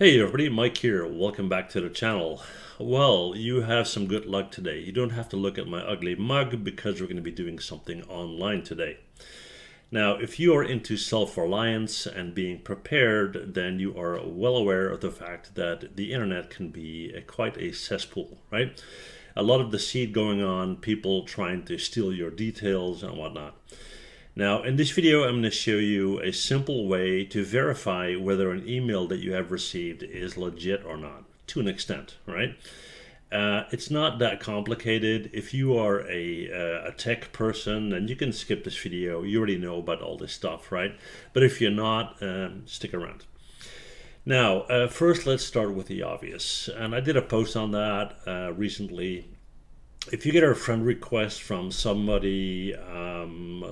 Hey everybody, Mike here. Welcome back to the channel. Well, you have some good luck today. You don't have to look at my ugly mug because we're going to be doing something online today. Now, if you are into self-reliance and being prepared, then you are well aware of the fact that the internet can be quite a cesspool, right? A lot of deceit going on, people trying to steal your details and whatnot. Now, in this video, I'm going to show you a simple way to verify whether an email that you have received is legit or not, to an extent, right? It's not that complicated. If you are a tech person, then you can skip this video. You already know about all this stuff, right? But if you're not, stick around. Now, first, let's start with the obvious. And I did a post on that recently. If you get a friend request from somebody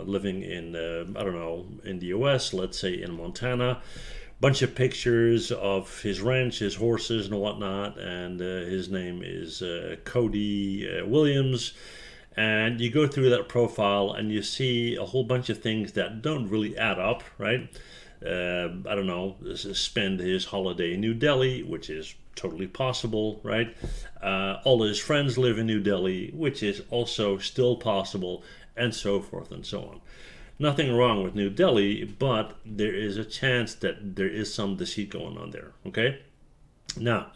living in, I don't know, in the US, let's say in Montana, bunch of pictures of his ranch, his horses and whatnot, and his name is Cody Williams, and you go through that profile and you see a whole bunch of things that don't really add up, right? I don't know, spend his holiday in New Delhi, which is totally possible, right? All his friends live in New Delhi, which is also still possible, and so forth and so on. Nothing wrong with New Delhi, but there is a chance that there is some deceit going on there, okay? Now,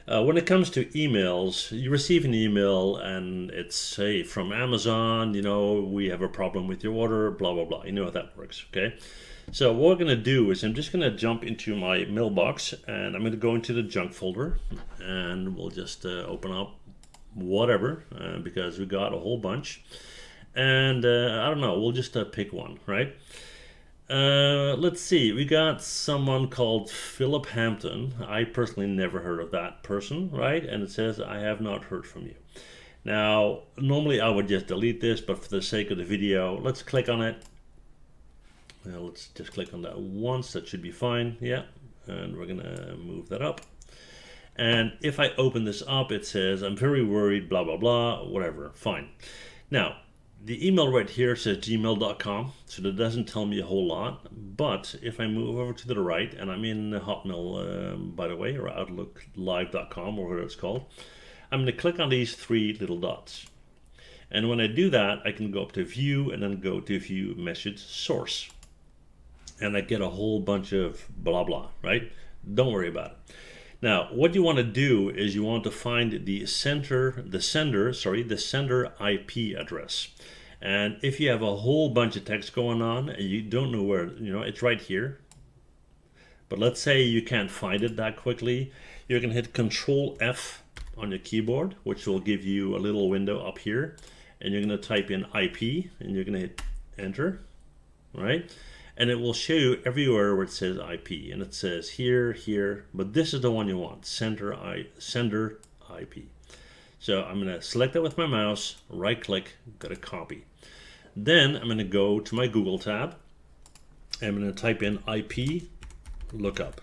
when it comes to emails, you receive an email and it's, say, from Amazon, we have a problem with your order, blah, blah, blah. You know how that works, okay? So what we're going to do is I'm just going to jump into my mailbox and I'm going to go into the junk folder and we'll just open up whatever because we got a whole bunch. And I don't know, we'll just pick one, right? Let's see, we got someone called Philip Hampton. I personally never heard of that person, right? And it says, I have not heard from you. Now, normally I would just delete this, but for the sake of the video, let's click on it. Now let's just click on that once, that should be fine, yeah. And we're gonna move that up. And if I open this up, it says, I'm very worried, blah, blah, blah, whatever, fine. Now, the email right here says gmail.com, so that doesn't tell me a whole lot. But if I move over to the right, and I'm in Hotmail, by the way, or outlooklive.com, or whatever it's called, I'm going to click on these three little dots. And when I do that, I can go up to View and then go to View Message Source. And I get a whole bunch of blah, blah, right? Don't worry about it. Now, what you want to do is you want to find the sender IP address. And if you have a whole bunch of text going on and you don't know where, it's right here. But let's say you can't find it that quickly. You can hit Control F on your keyboard, which will give you a little window up here. And you're going to type in IP and you're going to hit Enter, right? And it will show you everywhere where it says IP, and it says here, here, but this is the one you want, sender IP. So I'm going to select that with my mouse, right click, go to copy. Then I'm going to go to my Google tab, and I'm going to type in IP lookup.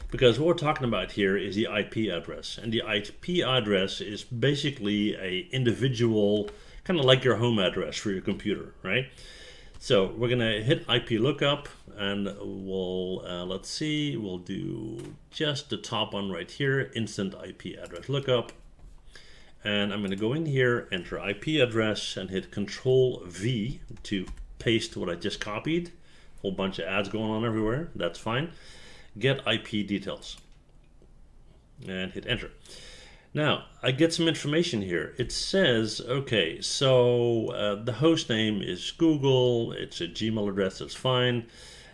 Because what we're talking about here is the IP address, and the IP address is basically a individual, kind of like your home address for your computer, right? So we're going to hit IP lookup and we'll, let's see, we'll do just the top one right here, instant IP address lookup. And I'm going to go in here, enter IP address and hit Control V to paste what I just copied. Whole bunch of ads going on everywhere, that's fine. Get IP details and hit enter. Now, I get some information here. It says, okay, so the host name is Google, it's a Gmail address, that's fine.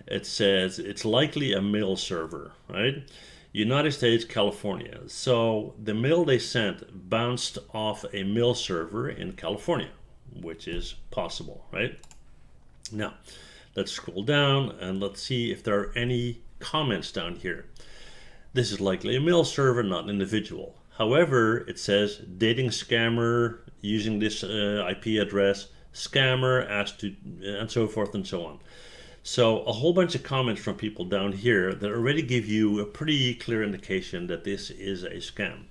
It says it's likely a mail server, right? United States, California. So the mail they sent bounced off a mail server in California, which is possible, right? Now, let's scroll down and let's see if there are any comments down here. This is likely a mail server, not an individual. However, it says dating scammer using this IP address, scammer asked to, and so forth and so on. So a whole bunch of comments from people down here that already give you a pretty clear indication that this is a scam.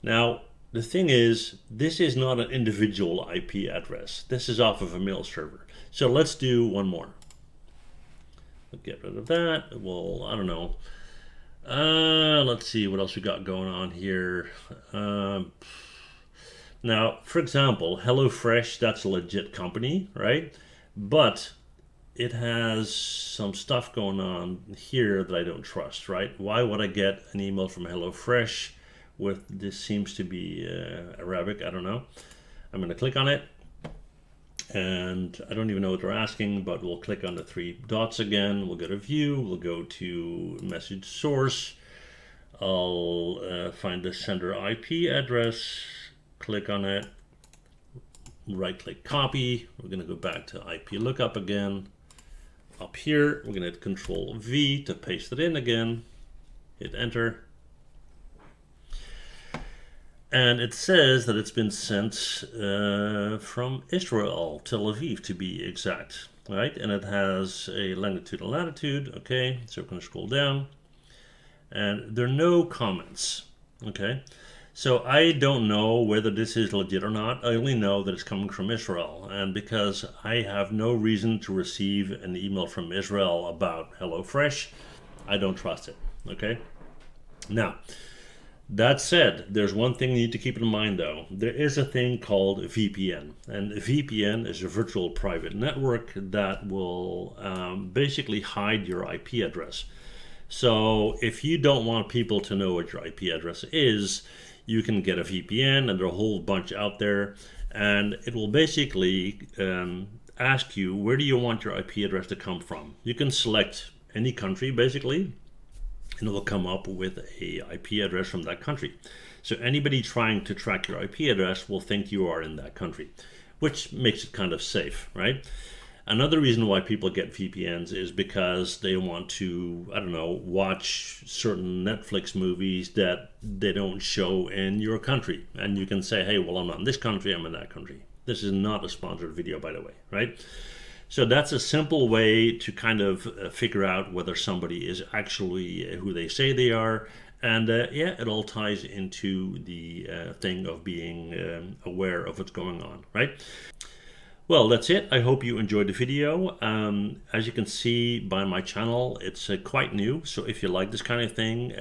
Now, the thing is, this is not an individual IP address. This is off of a mail server. So let's do one more. We'll get rid of that. Well, I don't know. Let's see what else we got going on here. Um, Now, for example, HelloFresh, that's a legit company, right? But it has some stuff going on here that I don't trust, right? Why would I get an email from HelloFresh with this seems to be Arabic? I don't know. I'm going to click on it, and I don't even know what they're asking, but we'll click on the three dots again. We'll go to view, we'll go to message source. I'll find the sender IP address, click on it, right click copy. We're going to go back to IP lookup again. Up here, we're going to hit Control V to paste it in again, hit enter. And it says that it's been sent from Israel, Tel Aviv to be exact, right? And it has a longitude and latitude. Okay, so we're going to scroll down, and there are no comments. Okay, so I don't know whether this is legit or not. I only know that it's coming from Israel, and because I have no reason to receive an email from Israel about HelloFresh, I don't trust it. Okay, now that said, there's one thing you need to keep in mind though. There is a thing called VPN, and VPN is a virtual private network that will basically hide your IP address. So if you don't want people to know what your IP address is, you can get a VPN, and there are a whole bunch out there, and it will basically ask you, where do you want your IP address to come from? You can select any country basically, and it will come up with a IP address from that country. So anybody trying to track your IP address will think you are in that country, which makes it kind of safe, right? Another reason why people get VPNs is because they want to, I don't know, watch certain Netflix movies that they don't show in your country. And you can say, hey, well, I'm not in this country, I'm in that country. This is not a sponsored video, by the way, right? So that's a simple way to kind of figure out whether somebody is actually who they say they are. And yeah, it all ties into the thing of being aware of what's going on, right? Well, that's it. I hope you enjoyed the video. As you can see by my channel, it's quite new. So if you like this kind of thing,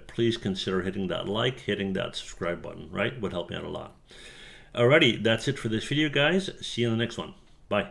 please consider hitting that like, hitting that subscribe button, right? Would help me out a lot. Alrighty, that's it for this video, guys. See you in the next one. Bye.